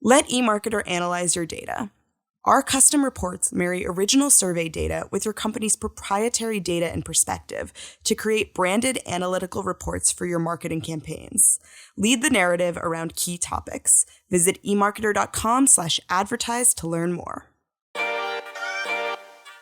Let eMarketer analyze your data. Our custom reports marry original survey data with your company's proprietary data and perspective to create branded analytical reports for your marketing campaigns. Lead the narrative around key topics. Visit emarketer.com/advertise to learn more.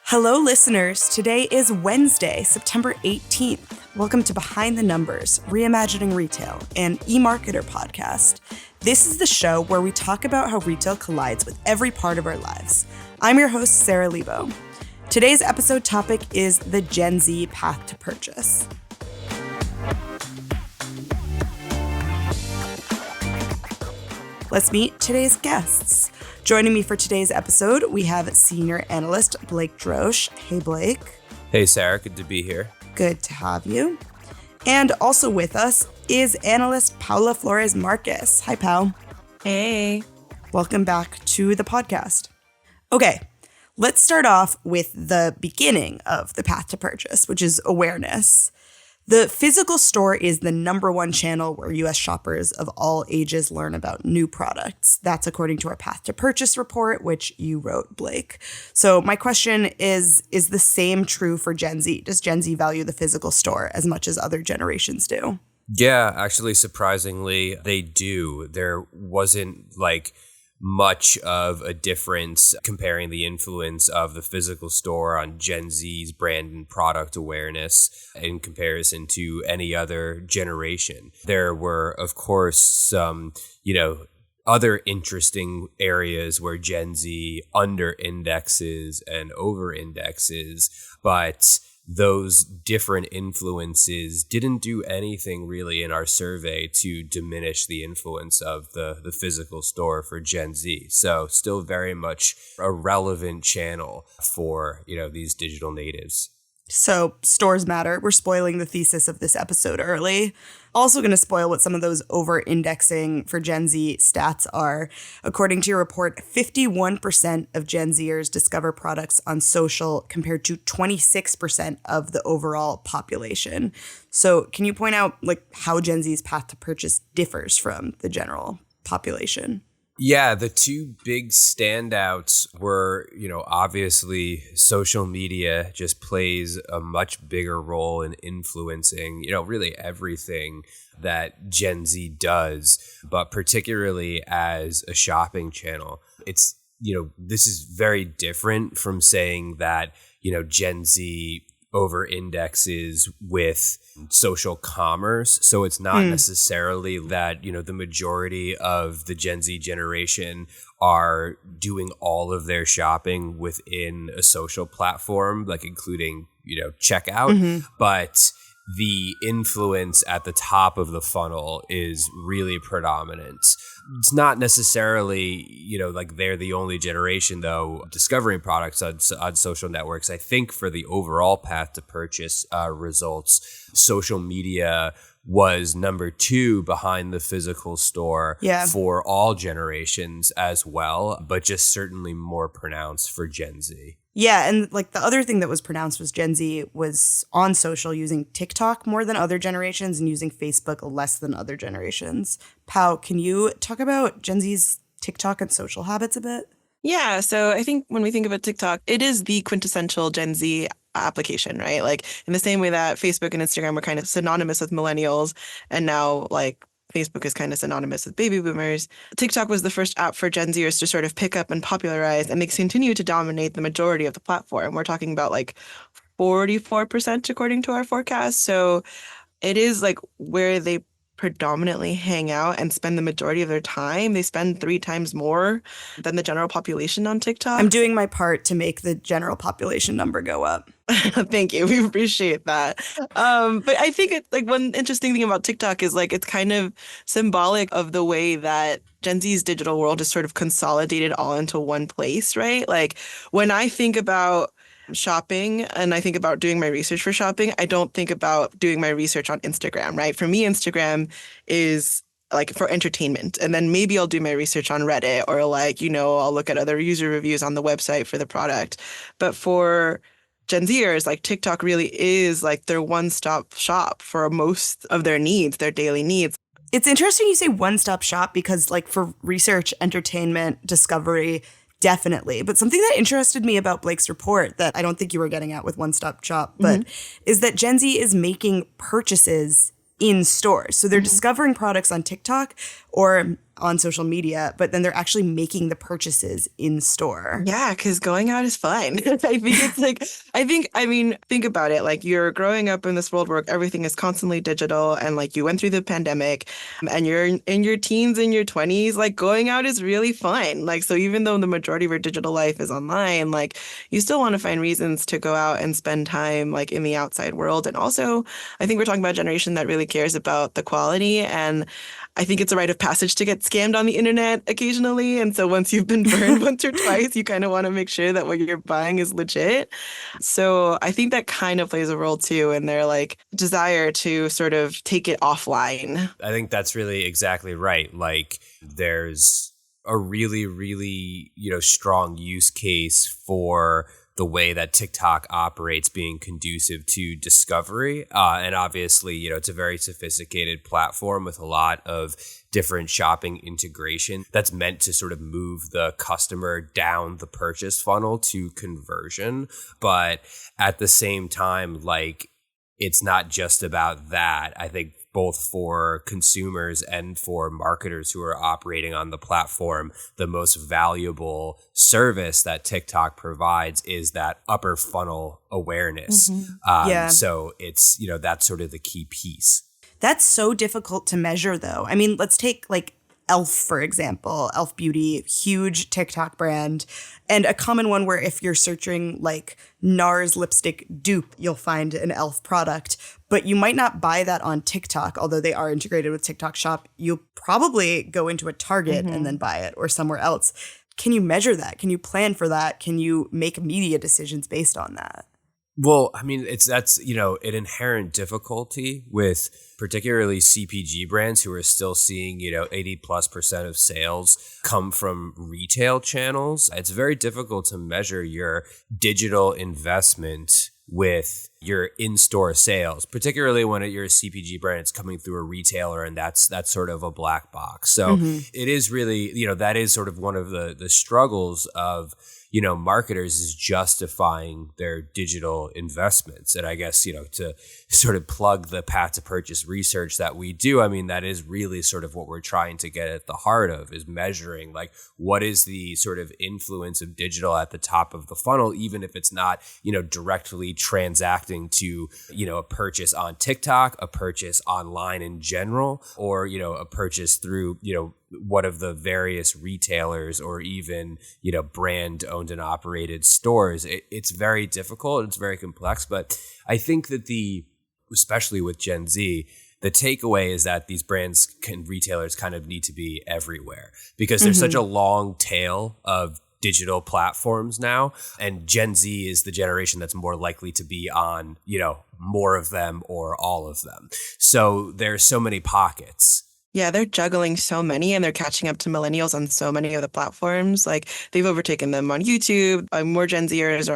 Hello, listeners. Today is Wednesday, September 18th. Welcome to Behind the Numbers, Reimagining Retail, an eMarketer podcast. This is the show where we talk about how retail collides with every part of our lives. I'm your host, Sara Lebow. Today's episode topic is the Gen Z path to purchase. Let's meet today's guests. Joining me for today's episode, we have senior analyst Blake Droesch. Hey, Blake. Hey, Sarah. Good to be here. Good to have you. And also with us is analyst Paola Flores-Marquez. Hi, Pao. Hey. Welcome back to the podcast. Okay, let's start off with the beginning of the path to purchase, which is awareness. The physical store is the number one channel where U.S. shoppers of all ages learn about new products. That's according to our Path to Purchase report, which you wrote, Blake. So my question is the same true for Gen Z? Does Gen Z value the physical store as much as other generations do? Yeah, actually, surprisingly, they do. There wasn't much of a difference comparing the influence of the physical store on Gen Z's brand and product awareness in comparison to any other generation. There were, of course, some, other interesting areas where Gen Z under indexes and over indexes, but those different influences didn't do anything really in our survey to diminish the influence of the physical store for Gen Z. So still very much a relevant channel for, these digital natives. So stores matter. We're spoiling the thesis of this episode early. Also going to spoil what some of those over-indexing for Gen Z stats are. According to your report, 51% of Gen Zers discover products on social compared to 26% of the overall population. So can you point out how Gen Z's path to purchase differs from the general population? Yeah, the two big standouts were, obviously social media just plays a much bigger role in influencing, really everything that Gen Z does, but particularly as a shopping channel. It's, this is very different from saying that, Gen Z over indexes with social commerce. So it's not necessarily that, the majority of the Gen Z generation are doing all of their shopping within a social platform, including, checkout. But the influence at the top of the funnel is really predominant. It's not necessarily, they're the only generation, though, discovering products on social networks. I think for the overall path to purchase results, social media was number 2 behind the physical store for all generations as well, but just certainly more pronounced for Gen Z. Yeah, and the other thing that was pronounced was Gen Z was on social using TikTok more than other generations and using Facebook less than other generations. Pao, can you talk about Gen Z's TikTok and social habits a bit? Yeah, so I think when we think about TikTok, it is the quintessential Gen Z application, right? In the same way that Facebook and Instagram were kind of synonymous with millennials, and now Facebook is kind of synonymous with baby boomers. TikTok was the first app for Gen Zers to sort of pick up and popularize, and they continue to dominate the majority of the platform. We're talking about 44% according to our forecast. So it is where they predominantly hang out and spend the majority of their time. They spend 3 times more than the general population on TikTok. I'm doing my part to make the general population number go up. Thank you. We appreciate that. But I think one interesting thing about TikTok is it's kind of symbolic of the way that Gen Z's digital world is sort of consolidated all into one place, right? When I think about shopping and I think about doing my research for shopping, I don't think about doing my research on Instagram, right? For me, Instagram is for entertainment. And then maybe I'll do my research on Reddit or I'll look at other user reviews on the website for the product. But for Gen Zers, TikTok really is their one-stop shop for most of their needs, their daily needs. It's interesting you say one-stop shop because like for research, entertainment, discovery, definitely. But something that interested me about Blake's report that I don't think you were getting at with one-stop shop, but is that Gen Z is making purchases in stores. So they're discovering products on TikTok or on social media, but then they're actually making the purchases in store. Yeah, because going out is fun. I think it's like, I mean, think about it. Like you're growing up in this world where everything is constantly digital and like you went through the pandemic and you're in your teens and your 20s, like going out is really fun. Like, so even though the majority of our digital life is online, like you still want to find reasons to go out and spend time like in the outside world. And also, I think we're talking about a generation that really cares about the quality, and I think it's a rite of passage to get scammed on the internet occasionally. And so once you've been burned once or twice, you kind of want to make sure that what you're buying is legit. So I think that kind of plays a role too in their like desire to sort of take it offline. I think that's really exactly right. Like there's a really, really, strong use case for the way that TikTok operates being conducive to discovery. And obviously, it's a very sophisticated platform with a lot of different shopping integration that's meant to sort of move the customer down the purchase funnel to conversion. But at the same time, like, it's not just about that. I think both for consumers and for marketers who are operating on the platform, the most valuable service that TikTok provides is that upper funnel awareness. So it's, that's sort of the key piece. That's so difficult to measure, though. I mean, let's take like Elf, for example. Elf Beauty, huge TikTok brand, and a common one where if you're searching like NARS lipstick dupe, you'll find an Elf product, but you might not buy that on TikTok, although they are integrated with TikTok Shop. You'll probably go into a Target and then buy it or somewhere else. Can you measure that? Can you plan for that? Can you make media decisions based on that? Well, I mean, that's an inherent difficulty with particularly CPG brands who are still seeing, 80+% of sales come from retail channels. It's very difficult to measure your digital investment with your in-store sales, particularly when you're a CPG brand, it's coming through a retailer, and that's sort of a black box. So it is really, that is sort of one of the struggles of marketers is justifying their digital investments. And I guess, to sort of plug the path to purchase research that we do, I mean, that is really sort of what we're trying to get at the heart of, is measuring like what is the sort of influence of digital at the top of the funnel, even if it's not, directly transacting to, a purchase on TikTok, a purchase online in general, or, a purchase through, one of the various retailers or even, brand owned and operated stores. It's very difficult. It's very complex. But I think that especially with Gen Z, the takeaway is that these brands and retailers kind of need to be everywhere because there's such a long tail of digital platforms now. And Gen Z is the generation that's more likely to be on, more of them or all of them. So there's so many pockets. Yeah, they're juggling so many and they're catching up to millennials on so many of the platforms. Like they've overtaken them on YouTube. More Gen Zers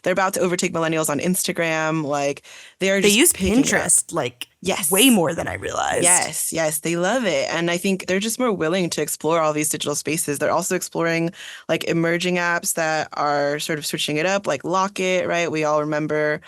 they're about to overtake millennials on Instagram. Like they use Pinterest like way more than I realized. Yes, they love it. And I think they're just more willing to explore all these digital spaces. They're also exploring like emerging apps that are sort of switching it up, like Locket, right? We all remember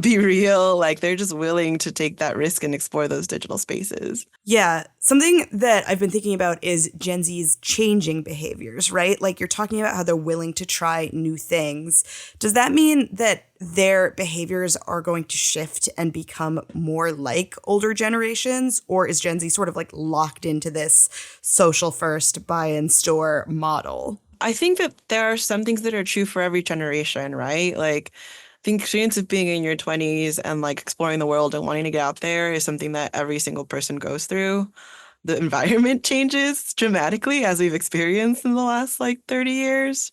Be Real. Like they're just willing to take that risk and explore those digital spaces. Yeah. Something that I've been thinking about is Gen Z's changing behaviors, right? Like you're talking about how they're willing to try new things. Does that mean that their behaviors are going to shift and become more like older generations? Or is Gen Z sort of like locked into this social first buy in store model? I think that there are some things that are true for every generation, right? Like the experience of being in your 20s and like exploring the world and wanting to get out there is something that every single person goes through. The environment changes dramatically as we've experienced in the last like 30 years.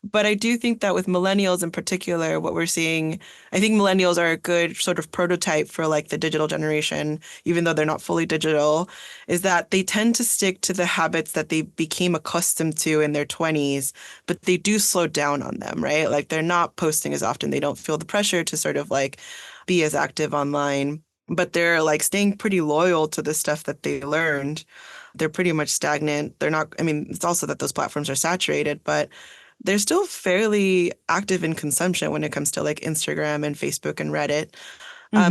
But I do think that with millennials in particular, what we're seeing, I think millennials are a good sort of prototype for like the digital generation, even though they're not fully digital, is that they tend to stick to the habits that they became accustomed to in their 20s, but they do slow down on them, right? Like they're not posting as often. They don't feel the pressure to sort of like be as active online. but they're like staying pretty loyal to the stuff that they learned. They're pretty much stagnant. They're not, I mean, it's also that those platforms are saturated, but they're still fairly active in consumption when it comes to like Instagram and Facebook and Reddit.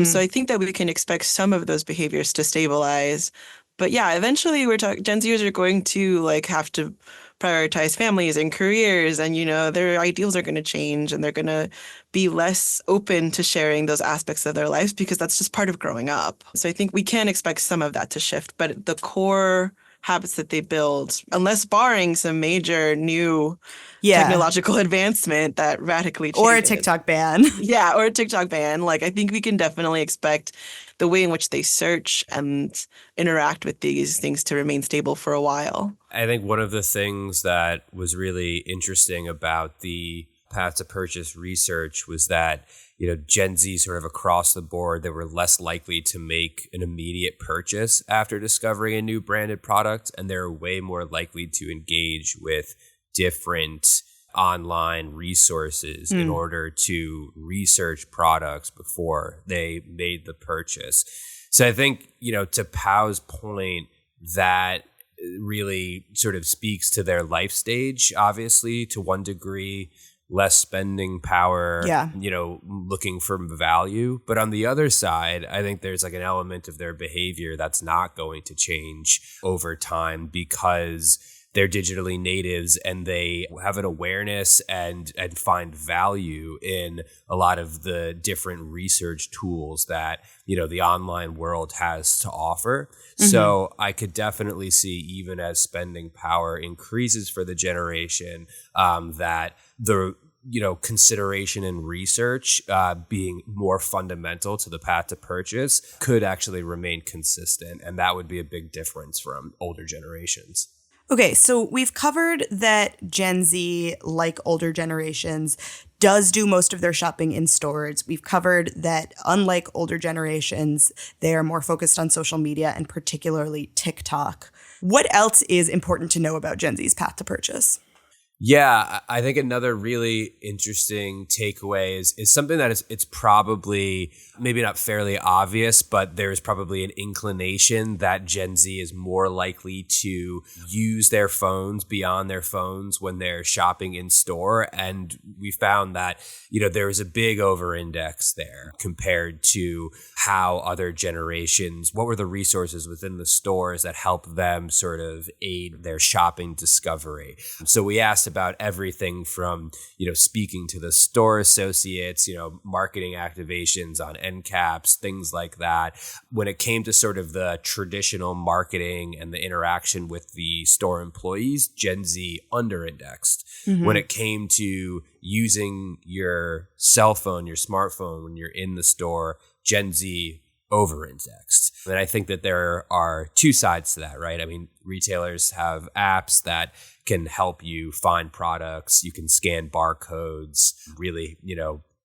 So I think that we can expect some of those behaviors to stabilize. But yeah, eventually Gen Zers are going to like have to prioritize families and careers, and their ideals are going to change, and they're going to be less open to sharing those aspects of their lives because that's just part of growing up. So I think we can expect some of that to shift, but the core habits that they build, unless barring some major new technological advancement that radically changes. Or a TikTok ban. Yeah, or a TikTok ban. Like, I think we can definitely expect the way in which they search and interact with these things to remain stable for a while. I think one of the things that was really interesting about the path to purchase research was that, Gen Z sort of across the board, they were less likely to make an immediate purchase after discovering a new branded product, and they're way more likely to engage with different online resources in order to research products before they made the purchase. So I think, to Pao's point, that really sort of speaks to their life stage, obviously, to one degree, less spending power, looking for value. But on the other side, I think there's like an element of their behavior that's not going to change over time because they're digitally natives and they have an awareness and find value in a lot of the different research tools that, the online world has to offer. So I could definitely see, even as spending power increases for the generation, that the consideration and research being more fundamental to the path to purchase could actually remain consistent. And that would be a big difference from older generations. Okay, so we've covered that Gen Z, like older generations, does do most of their shopping in stores. We've covered that, unlike older generations, they are more focused on social media and particularly TikTok. What else is important to know about Gen Z's path to purchase? Yeah, I think another really interesting takeaway is something that it's probably maybe not fairly obvious, but there's probably an inclination that Gen Z is more likely to use their phones beyond their phones when they're shopping in store. And we found that, there's a big over-index there compared to how other generations, what were the resources within the stores that help them sort of aid their shopping discovery. So we asked about everything from, speaking to the store associates, marketing activations on end caps, things like that. When it came to sort of the traditional marketing and the interaction with the store employees, Gen Z under-indexed. When it came to using your cell phone, your smartphone when you're in the store, Gen Z over-indexed. And I think that there are two sides to that, right? I mean, retailers have apps that can help you find products. You can scan barcodes, really,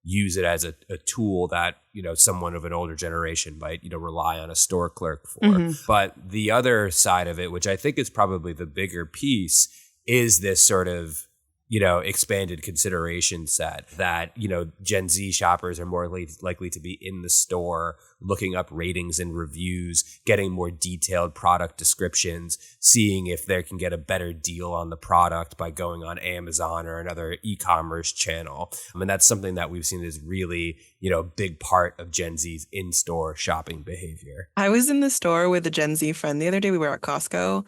use it as a tool that, someone of an older generation might, rely on a store clerk for. But the other side of it, which I think is probably the bigger piece, is this sort of expanded consideration set that, Gen Z shoppers are more likely to be in the store, looking up ratings and reviews, getting more detailed product descriptions, seeing if they can get a better deal on the product by going on Amazon or another e-commerce channel. I mean, that's something that we've seen is really, a big part of Gen Z's in-store shopping behavior. I was in the store with a Gen Z friend the other day. We were at Costco.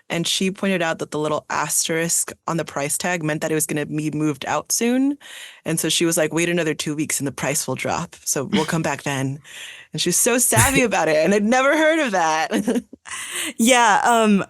And she pointed out that the little asterisk on the price tag meant that it was going to be moved out soon. And so she was like, wait another 2 weeks and the price will drop. So we'll come back then. And she was so savvy about it. And I'd never heard of that. Yeah.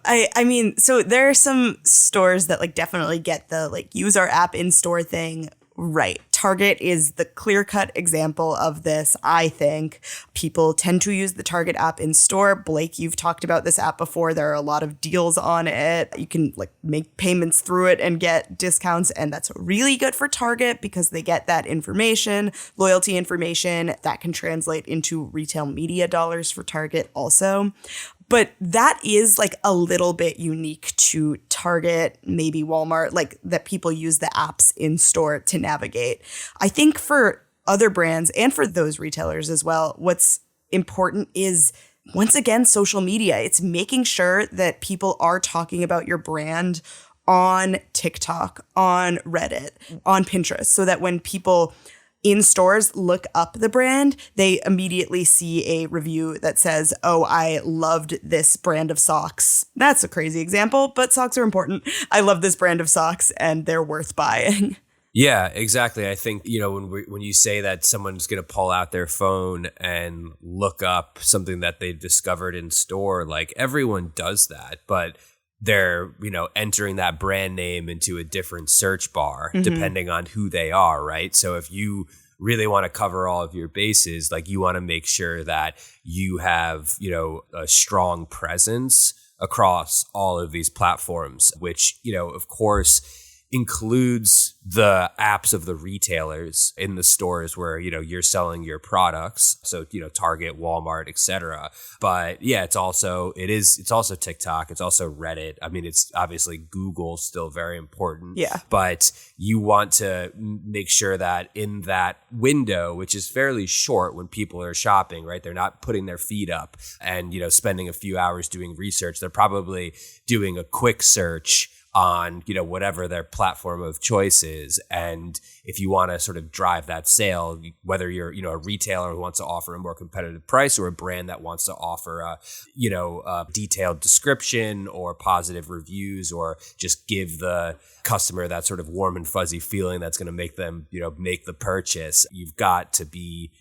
I mean, so there are some stores that like definitely get the like use our app in store thing right. Target is the clear-cut example of this, I think. People tend to use the Target app in store. Blake, you've talked about this app before. There are a lot of deals on it. You can like make payments through it and get discounts, and that's really good for Target because they get that information, loyalty information that can translate into retail media dollars for Target also. But that is like a little bit unique to Target, maybe Walmart, like that people use the apps in store to navigate. I think for other brands and for those retailers as well, what's important is, once again, social media. It's making sure that people are talking about your brand on TikTok, on Reddit, on Pinterest, so that when people in stores look up the brand, they immediately see a review that says, oh, I loved this brand of socks. That's a crazy example, but socks are important. I love this brand of socks and they're worth buying. Yeah, exactly. I think, when you say that someone's going to pull out their phone and look up something that they've discovered in store, like everyone does that, but they're, entering that brand name into a different search bar depending on who they are, right? So if you really want to cover all of your bases, like you want to make sure that you have, a strong presence across all of these platforms, which, of course, includes the apps of the retailers in the stores where, you're selling your products. So, Target, Walmart, etc. But yeah, it's also TikTok. It's also Reddit. I mean, it's obviously Google still very important. Yeah. But you want to make sure that in that window, which is fairly short when people are shopping, right? They're not putting their feet up and, spending a few hours doing research. They're probably doing a quick search on, whatever their platform of choice is. And if you want to sort of drive that sale, whether you're, a retailer who wants to offer a more competitive price or a brand that wants to offer a detailed description or positive reviews or just give the customer that sort of warm and fuzzy feeling that's going to make them, make the purchase, you've got to be,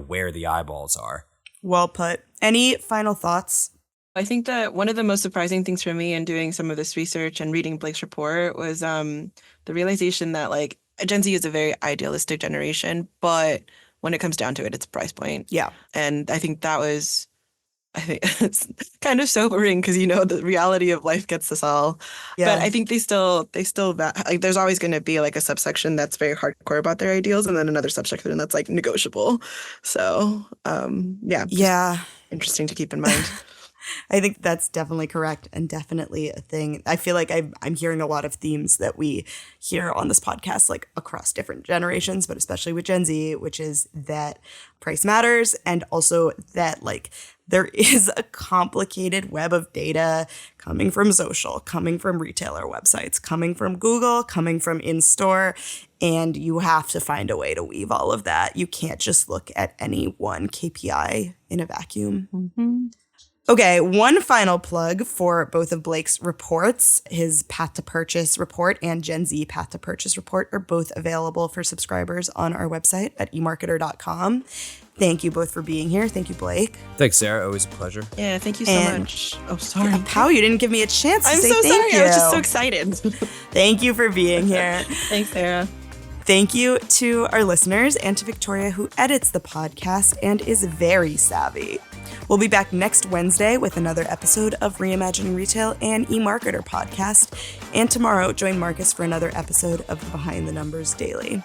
where the eyeballs are. Well put. Any final thoughts? I think that one of the most surprising things for me in doing some of this research and reading Blake's report was the realization that like Gen Z is a very idealistic generation, but when it comes down to it, it's a price point. Yeah. And I think it's kind of sobering because, the reality of life gets us all. Yeah. But I think they still like there's always going to be like a subsection that's very hardcore about their ideals and then another subsection that's like negotiable. So, Yeah. Interesting to keep in mind. I think that's definitely correct and definitely a thing. I feel like I'm hearing a lot of themes that we hear on this podcast, like across different generations, but especially with Gen Z, which is that price matters and also that like there is a complicated web of data coming from social, coming from retailer websites, coming from Google, coming from in-store, and you have to find a way to weave all of that. You can't just look at any one KPI in a vacuum. Mm-hmm. Okay, one final plug for both of Blake's reports. His Path to Purchase report and Gen Z Path to Purchase report are both available for subscribers on our website at emarketer.com. Thank you both for being here. Thank you, Blake. Thanks, Sarah. Always a pleasure. Yeah, thank you so much. Oh, sorry. Yeah, Pao, you didn't give me a chance to say so thank sorry. you. I was just so excited. Thank you for being here. Thanks, Sarah. Thank you to our listeners and to Victoria, who edits the podcast and is very savvy. We'll be back next Wednesday with another episode of Reimagining Retail and eMarketer podcast. And tomorrow, join Marcus for another episode of the Behind the Numbers Daily.